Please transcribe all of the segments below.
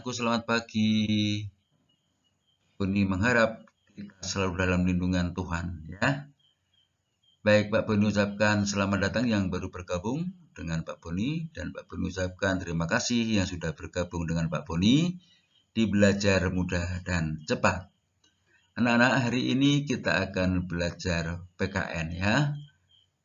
anak-anakku, selamat pagi. Boni mengharap kita selalu dalam lindungan Tuhan, ya. Baik, Pak Boni ucapkan selamat datang yang baru bergabung dengan Pak Boni, dan Pak Boni ucapkan terima kasih yang sudah bergabung dengan Pak Boni di Belajar Mudah dan Cepat. Anak-anak, hari ini kita akan belajar PKN, ya.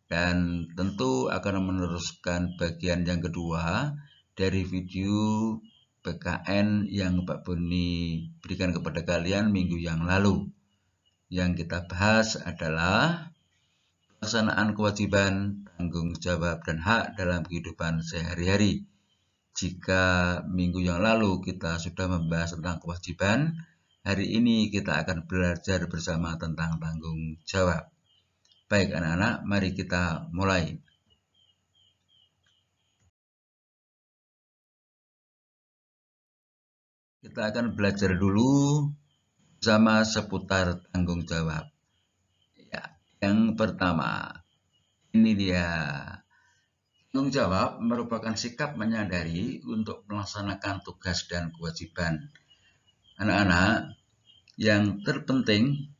Dan tentu akan meneruskan bagian yang kedua dari video PKN yang Pak Boni berikan kepada kalian minggu yang lalu. Yang kita bahas adalah pelaksanaan kewajiban, tanggung jawab, dan hak dalam kehidupan sehari-hari. Jika minggu yang lalu kita sudah membahas tentang kewajiban, hari ini kita akan belajar bersama tentang tanggung jawab. Baik anak-anak, mari kita mulai. Kita akan belajar dulu bersama seputar tanggung jawab. Ya, yang pertama, ini dia. Tanggung jawab merupakan sikap menyadari untuk melaksanakan tugas dan kewajiban. Anak-anak, yang terpenting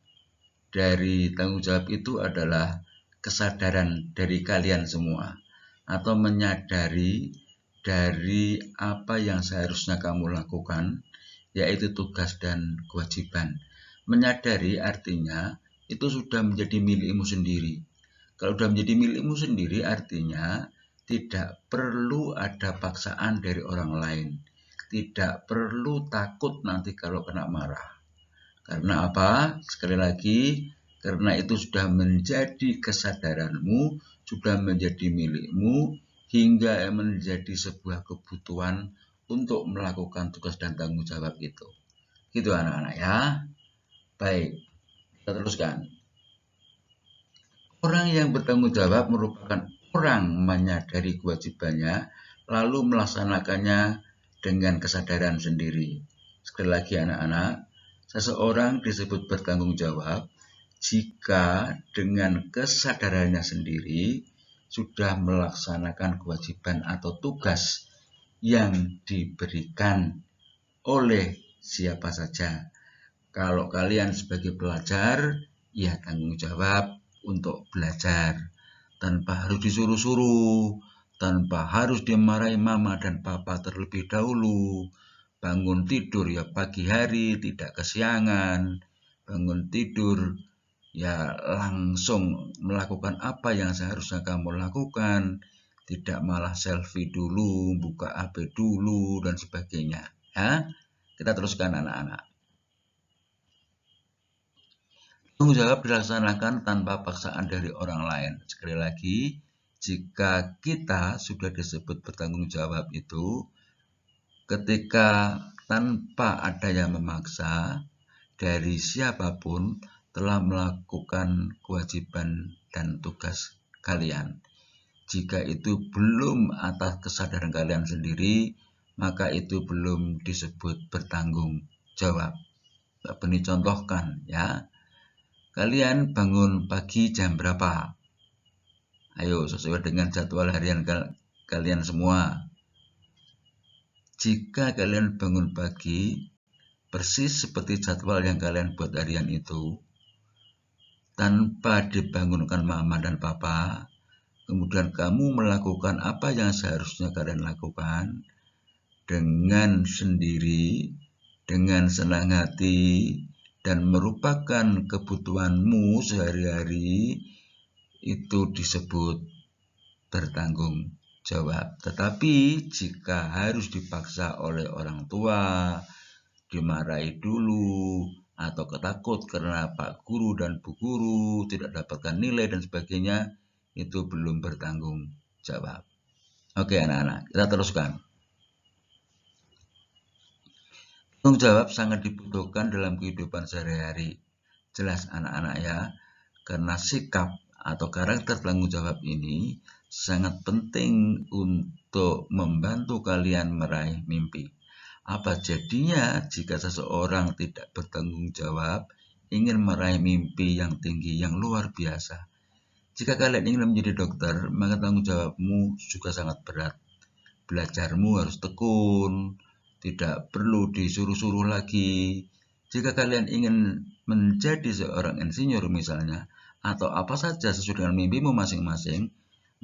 dari tanggung jawab itu adalah kesadaran dari kalian semua, atau menyadari dari apa yang seharusnya kamu lakukan, yaitu tugas dan kewajiban. Menyadari artinya itu sudah menjadi milikmu sendiri. Kalau sudah menjadi milikmu sendiri artinya tidak perlu ada paksaan dari orang lain. Tidak perlu takut nanti kalau kena marah. Karena apa? Sekali lagi, karena itu sudah menjadi kesadaranmu, sudah menjadi milikmu, hingga menjadi sebuah kebutuhan untuk melakukan tugas dan tanggung jawab itu. Gitu anak-anak, ya. Baik, kita teruskan. Orang yang bertanggung jawab merupakan orang menyadari kewajibannya, lalu melaksanakannya dengan kesadaran sendiri. Sekali lagi anak-anak, seseorang disebut bertanggung jawab jika dengan kesadarannya sendiri sudah melaksanakan kewajiban atau tugas yang diberikan oleh siapa saja. Kalau kalian sebagai pelajar, ya tanggung jawab untuk belajar tanpa harus disuruh-suruh, tanpa harus dimarahi mama dan papa terlebih dahulu. Bangun tidur ya pagi hari, tidak kesiangan. Bangun tidur ya langsung melakukan apa yang seharusnya kamu lakukan, tidak malah selfie dulu, buka HP dulu, dan sebagainya. Ya, kita teruskan anak-anak. Tanggung jawab dilaksanakan tanpa paksaan dari orang lain. Sekali lagi, jika kita sudah disebut bertanggung jawab itu ketika tanpa ada yang memaksa dari siapapun telah melakukan kewajiban dan tugas kalian. Jika itu belum atas kesadaran kalian sendiri, maka itu belum disebut bertanggung jawab. Pak Beni contohkan, ya. Kalian bangun pagi jam berapa? Ayo, sesuai dengan jadwal harian kalian semua. Jika kalian bangun pagi, persis seperti jadwal yang kalian buat harian itu, tanpa dibangunkan mama dan papa, kemudian kamu melakukan apa yang seharusnya kalian lakukan dengan sendiri, dengan senang hati, dan merupakan kebutuhanmu sehari-hari, itu disebut bertanggung jawab. Tetapi jika harus dipaksa oleh orang tua, dimarahi dulu, atau ketakut karena Pak Guru dan Bu Guru tidak dapatkan nilai dan sebagainya, itu belum bertanggung jawab. Oke anak-anak, kita teruskan. Tanggung jawab sangat dibutuhkan dalam kehidupan sehari-hari. Jelas anak-anak ya, karena sikap atau karakter tanggung jawab ini sangat penting untuk membantu kalian meraih mimpi. Apa jadinya jika seseorang tidak bertanggung jawab ingin meraih mimpi yang tinggi, yang luar biasa? Jika kalian ingin menjadi dokter, maka tanggung jawabmu juga sangat berat. Belajarmu harus tekun, tidak perlu disuruh-suruh lagi. Jika kalian ingin menjadi seorang insinyur misalnya, atau apa saja sesuai dengan mimpimu masing-masing,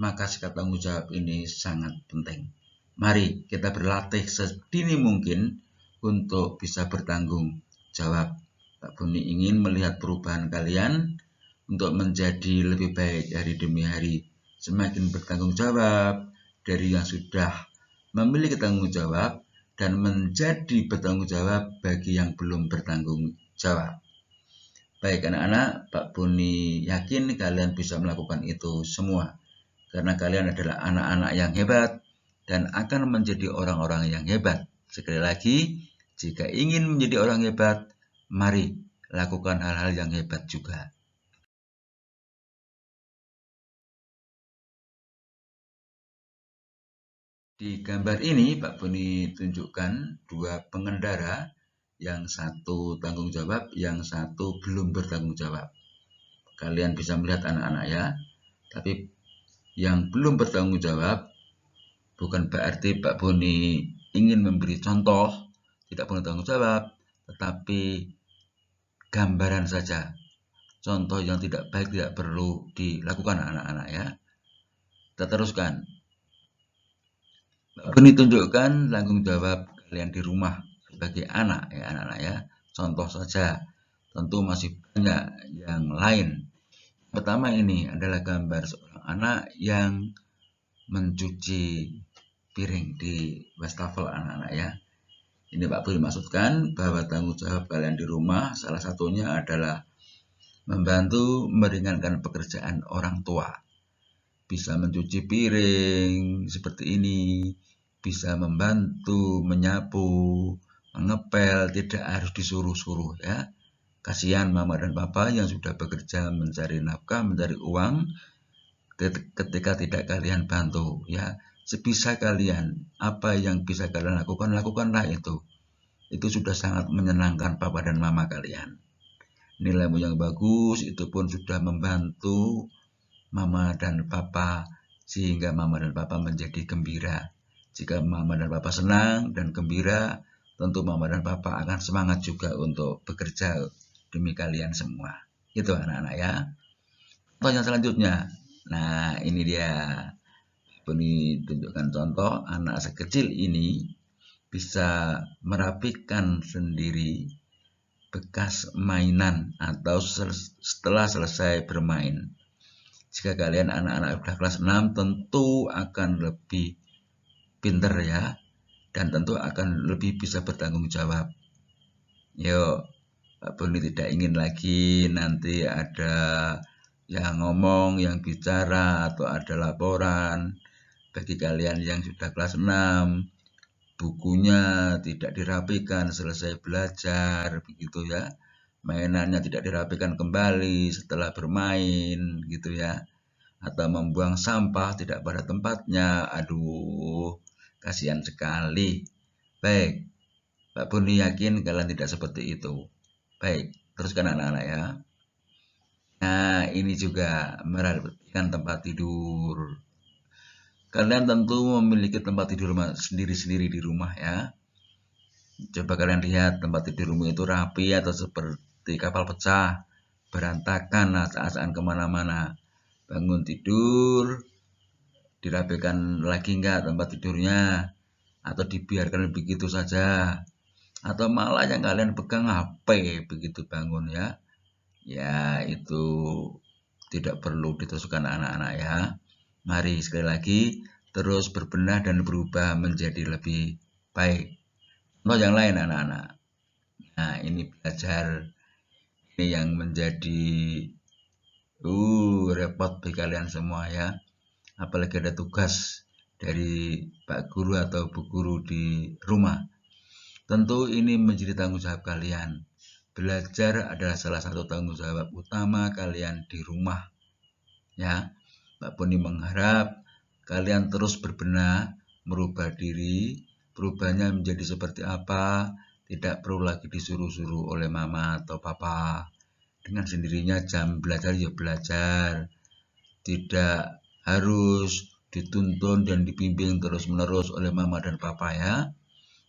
maka sikap tanggung jawab ini sangat penting. Mari kita berlatih sedini mungkin untuk bisa bertanggung jawab. Pak Buni ingin melihat perubahan kalian untuk menjadi lebih baik hari demi hari. Semakin bertanggung jawab dari yang sudah memiliki tanggung jawab dan menjadi bertanggung jawab bagi yang belum bertanggung jawab. Baik anak-anak, Pak Buni yakin kalian bisa melakukan itu semua. Karena kalian adalah anak-anak yang hebat dan akan menjadi orang-orang yang hebat. Sekali lagi, jika ingin menjadi orang hebat, mari lakukan hal-hal yang hebat juga. Di gambar ini Pak Buni tunjukkan dua pengendara, yang satu tanggung jawab, yang satu belum bertanggung jawab. Kalian bisa melihat anak-anak ya, tapi yang belum bertanggung jawab bukan berarti Pak Buni ingin memberi contoh tidak bertanggung jawab, tetapi gambaran saja. Contoh yang tidak baik tidak perlu dilakukan anak-anak ya. Kita teruskan. Pak Buni tunjukkan tanggung jawab kalian di rumah sebagai anak ya anak-anak ya. Contoh saja. Tentu masih banyak yang lain. Pertama ini adalah gambar seorang anak yang mencuci piring di wastafel anak-anak ya. Ini Pak Buni maksudkan bahwa tanggung jawab kalian di rumah salah satunya adalah membantu meringankan pekerjaan orang tua. Bisa mencuci piring seperti ini, bisa membantu menyapu, mengepel, tidak harus disuruh-suruh ya. Kasihan mama dan papa yang sudah bekerja mencari nafkah, mencari uang, ketika tidak kalian bantu ya. Sebisa kalian, apa yang bisa kalian lakukan, lakukanlah itu. Itu sudah sangat menyenangkan papa dan mama kalian. Nilaimu yang bagus itu pun sudah membantu mama dan papa, sehingga mama dan papa menjadi gembira. Jika mama dan papa senang dan gembira, tentu mama dan papa akan semangat juga untuk bekerja demi kalian semua. Itu anak-anak ya. Contoh yang selanjutnya. Nah, ini dia. Ini tunjukkan contoh anak sekecil ini bisa merapikan sendiri bekas mainan atau setelah selesai bermain. Jika kalian anak-anak udah kelas 6 tentu akan lebih pinter ya, dan tentu akan lebih bisa bertanggung jawab. Yuk, Pak Buni tidak ingin lagi nanti ada yang ngomong, yang bicara, atau ada laporan. Bagi kalian yang sudah kelas 6, bukunya tidak dirapikan selesai belajar, begitu ya. Mainannya tidak dirapikan kembali setelah bermain, gitu ya. Atau membuang sampah tidak pada tempatnya. Aduh, kasihan sekali. Baik, Pak Buni yakin kalian tidak seperti itu. Baik, teruskan anak-anak ya. Nah, ini juga merapikan tempat tidur. Kalian tentu memiliki tempat tidur sendiri-sendiri di rumah ya. Coba kalian lihat tempat tidurmu itu rapi atau seperti kapal pecah, berantakan, acak-acakan kemana-mana. Bangun tidur, dirapikan lagi enggak tempat tidurnya, atau dibiarkan begitu saja, atau malah yang kalian pegang HP begitu bangun ya. Ya, itu tidak perlu diteruskan anak-anak ya. Mari sekali lagi terus berbenah dan berubah menjadi lebih baik. Contoh yang lain anak-anak. Nah, ini belajar ini yang menjadi repot bagi kalian semua ya. Apalagi ada tugas dari Pak Guru atau Bu Guru di rumah. Tentu ini menjadi tanggung jawab kalian. Belajar adalah salah satu tanggung jawab utama kalian di rumah. Ya, Pak Buni mengharap kalian terus berbenah, merubah diri, perubahannya menjadi seperti apa, tidak perlu lagi disuruh-suruh oleh mama atau papa. Dengan sendirinya jam belajar ya belajar, tidak harus dituntun dan dibimbing terus-menerus oleh mama dan papa ya.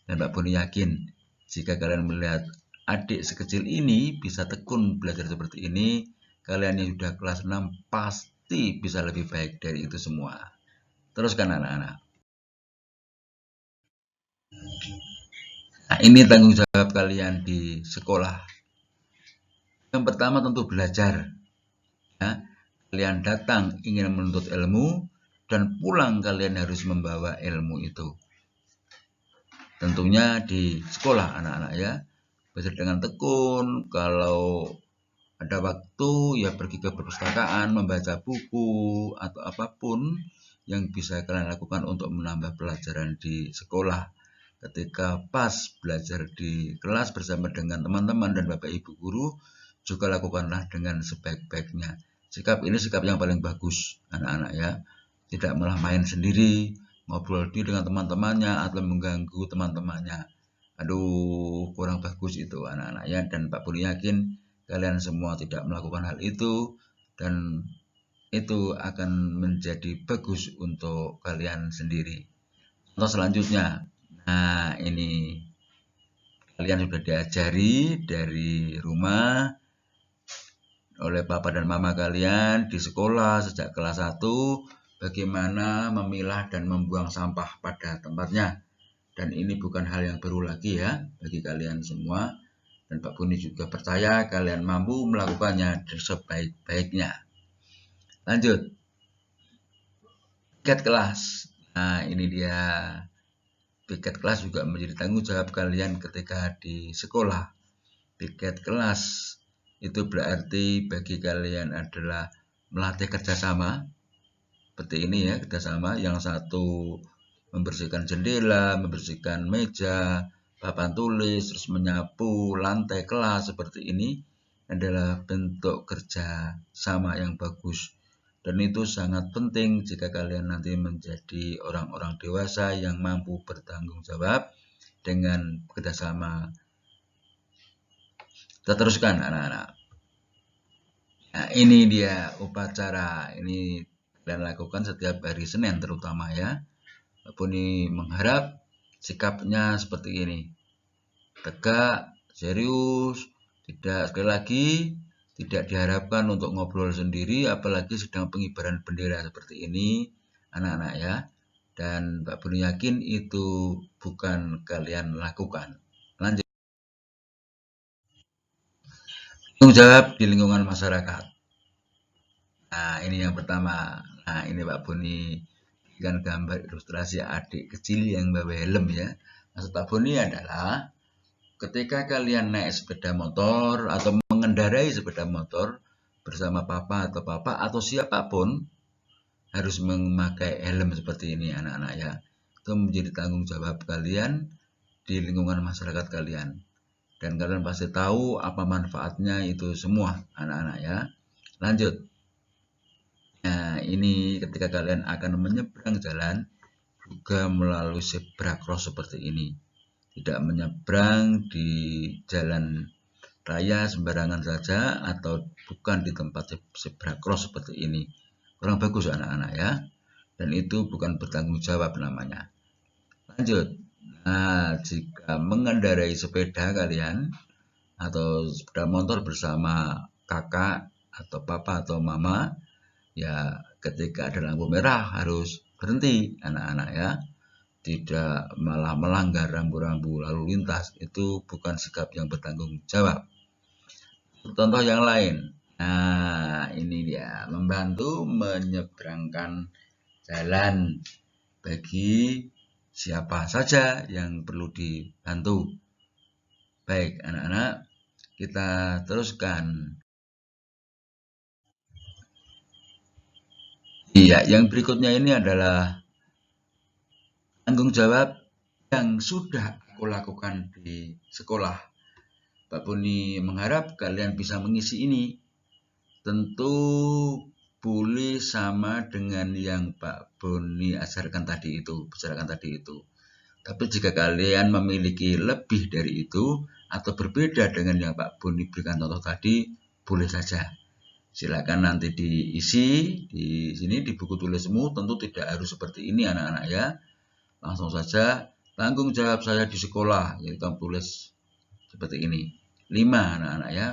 Dan Pak Boni yakin jika kalian melihat adik sekecil ini bisa tekun belajar seperti ini, kalian yang sudah kelas 6 pasti bisa lebih baik dari itu semua. Teruskan anak-anak. Nah, ini tanggung jawab kalian di sekolah. Yang pertama tentu belajar. Ya, kalian datang ingin menuntut ilmu, dan pulang kalian harus membawa ilmu itu. Tentunya di sekolah anak-anak ya. Belajar dengan tekun, kalau ada waktu ya pergi ke perpustakaan, membaca buku atau apapun yang bisa kalian lakukan untuk menambah pelajaran di sekolah. Ketika pas belajar di kelas bersama dengan teman-teman dan Bapak Ibu guru, juga lakukanlah dengan sebaik-baiknya. Sikap ini sikap yang paling bagus anak-anak ya. Tidak malah main sendiri, ngobrol dengan teman-temannya atau mengganggu teman-temannya. Aduh, kurang bagus itu anak-anak ya. Dan Pak Boni yakin kalian semua tidak melakukan hal itu, dan itu akan menjadi bagus untuk kalian sendiri. Contoh selanjutnya, nah ini kalian sudah diajari dari rumah oleh papa dan mama kalian di sekolah sejak kelas 1 bagaimana memilah dan membuang sampah pada tempatnya. Dan ini bukan hal yang baru lagi ya bagi kalian semua. Dan Pak Boni juga percaya kalian mampu melakukannya sebaik-baiknya. Lanjut. Piket kelas. Nah, ini dia. Piket kelas juga menjadi tanggung jawab kalian ketika di sekolah. Piket kelas itu berarti bagi kalian adalah melatih kerjasama. Seperti ini ya, kerjasama. Yang satu membersihkan jendela, membersihkan meja, papan tulis, terus menyapu lantai kelas seperti ini adalah bentuk kerja sama yang bagus. Dan itu sangat penting jika kalian nanti menjadi orang-orang dewasa yang mampu bertanggung jawab dengan kerjasama. Kita teruskan anak-anak. Nah, ini dia upacara. Ini kalian lakukan setiap hari Senin terutama ya. Pak Boni mengharap sikapnya seperti ini. Tegak, serius, tidak sekali lagi tidak diharapkan untuk ngobrol sendiri, apalagi sedang pengibaran bendera seperti ini, anak-anak ya. Dan Pak Boni yakin itu bukan kalian lakukan. Lanjut. Tanggung jawab di lingkungan masyarakat. Nah, ini yang pertama. Nah, ini Pak Boni berikan gambar ilustrasi adik kecil yang bawa helm ya. Maksud Pak Boni adalah ketika kalian naik sepeda motor atau mengendarai sepeda motor bersama papa atau siapapun harus memakai helm seperti ini anak-anak ya. Itu menjadi tanggung jawab kalian di lingkungan masyarakat kalian. Dan kalian pasti tahu apa manfaatnya itu semua anak-anak ya. Lanjut. Nah, ini ketika kalian akan menyeberang jalan juga melalui zebra cross seperti ini. Tidak menyeberang di jalan raya sembarangan saja atau bukan di tempat zebra cross seperti ini. Kurang bagus anak-anak ya. Dan itu bukan bertanggung jawab namanya. Lanjut. Nah, jika mengendarai sepeda kalian atau sepeda motor bersama kakak atau papa atau mama, ya ketika ada lampu merah harus berhenti anak-anak ya. Tidak malah melanggar rambu-rambu lalu lintas, itu bukan sikap yang bertanggung jawab. Contoh yang lain, nah ini dia, membantu menyeberangkan jalan bagi siapa saja yang perlu dibantu. Baik anak-anak, kita teruskan. Iya, yang berikutnya ini adalah tanggung jawab yang sudah aku lakukan di sekolah. Pak Boni mengharap kalian bisa mengisi ini. Tentu boleh sama dengan yang Pak Boni ajarkan tadi itu, bicarakan tadi itu. Tapi jika kalian memiliki lebih dari itu atau berbeda dengan yang Pak Boni berikan contoh tadi, boleh saja. Silakan nanti diisi di sini di buku tulismu. Tentu tidak harus seperti ini anak-anak ya. Langsung saja tanggung jawab saya di sekolah, yaitu kamu tulis seperti ini. 5 anak-anak ya.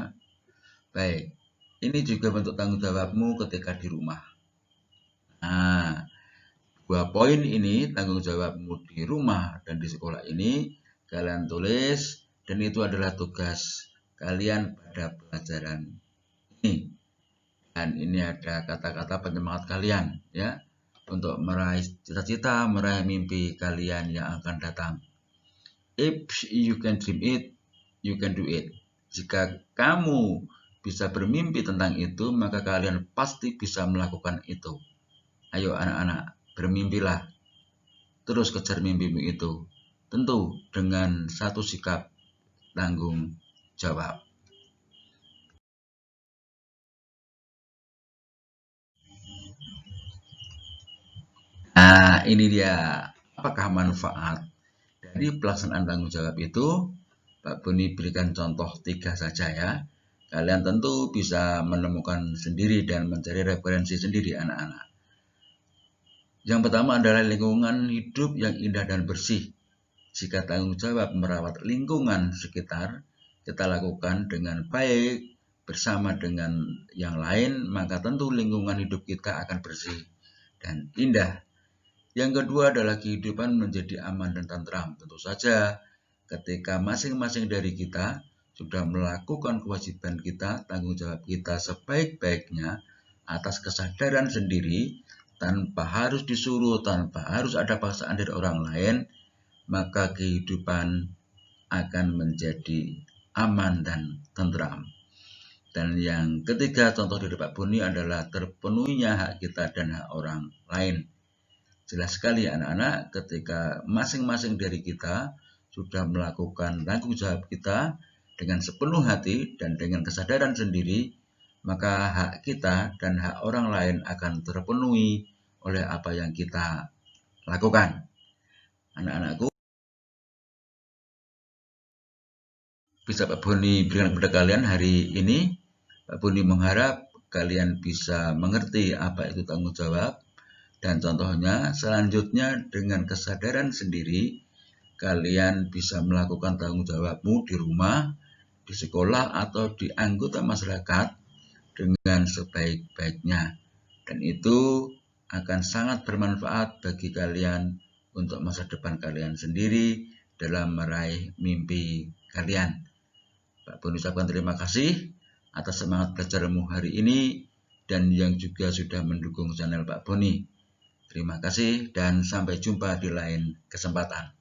Baik, ini juga bentuk tanggung jawabmu ketika di rumah. Nah, 2 poin ini tanggung jawabmu di rumah dan di sekolah ini kalian tulis, dan itu adalah tugas kalian pada pelajaran ini. Dan ini ada kata-kata penyemangat kalian ya, untuk meraih cita-cita, meraih mimpi kalian yang akan datang. If you can dream it, you can do it. Jika kamu bisa bermimpi tentang itu, maka kalian pasti bisa melakukan itu. Ayo anak-anak, bermimpilah. Terus kejar mimpimu itu. Tentu dengan satu sikap tanggung jawab. Nah, ini dia. Apakah manfaat dari pelaksanaan tanggung jawab itu? Pak Boni berikan contoh 3 saja ya. Kalian tentu bisa menemukan sendiri dan mencari referensi sendiri anak-anak. Yang pertama adalah lingkungan hidup yang indah dan bersih. Jika tanggung jawab merawat lingkungan sekitar kita lakukan dengan baik bersama dengan yang lain, maka tentu lingkungan hidup kita akan bersih dan indah. Yang kedua adalah kehidupan menjadi aman dan tentram. Tentu saja ketika masing-masing dari kita sudah melakukan kewajiban kita, tanggung jawab kita sebaik-baiknya atas kesadaran sendiri, tanpa harus disuruh, tanpa harus ada paksaan dari orang lain, maka kehidupan akan menjadi aman dan tentram. Dan yang ketiga, contoh dari Pak Boni adalah terpenuhinya hak kita dan hak orang lain. Jelas sekali anak-anak, ketika masing-masing dari kita sudah melakukan tanggung jawab kita dengan sepenuh hati dan dengan kesadaran sendiri, maka hak kita dan hak orang lain akan terpenuhi oleh apa yang kita lakukan. Anak-anakku, bisa Pak Boni berikan kepada kalian hari ini. Pak Boni mengharap kalian bisa mengerti apa itu tanggung jawab. Dan contohnya selanjutnya dengan kesadaran sendiri, kalian bisa melakukan tanggung jawabmu di rumah, di sekolah, atau di anggota masyarakat dengan sebaik-baiknya. Dan itu akan sangat bermanfaat bagi kalian untuk masa depan kalian sendiri dalam meraih mimpi kalian. Pak Boni ucapkan terima kasih atas semangat belajarmu hari ini dan yang juga sudah mendukung channel Pak Boni. Terima kasih dan sampai jumpa di lain kesempatan.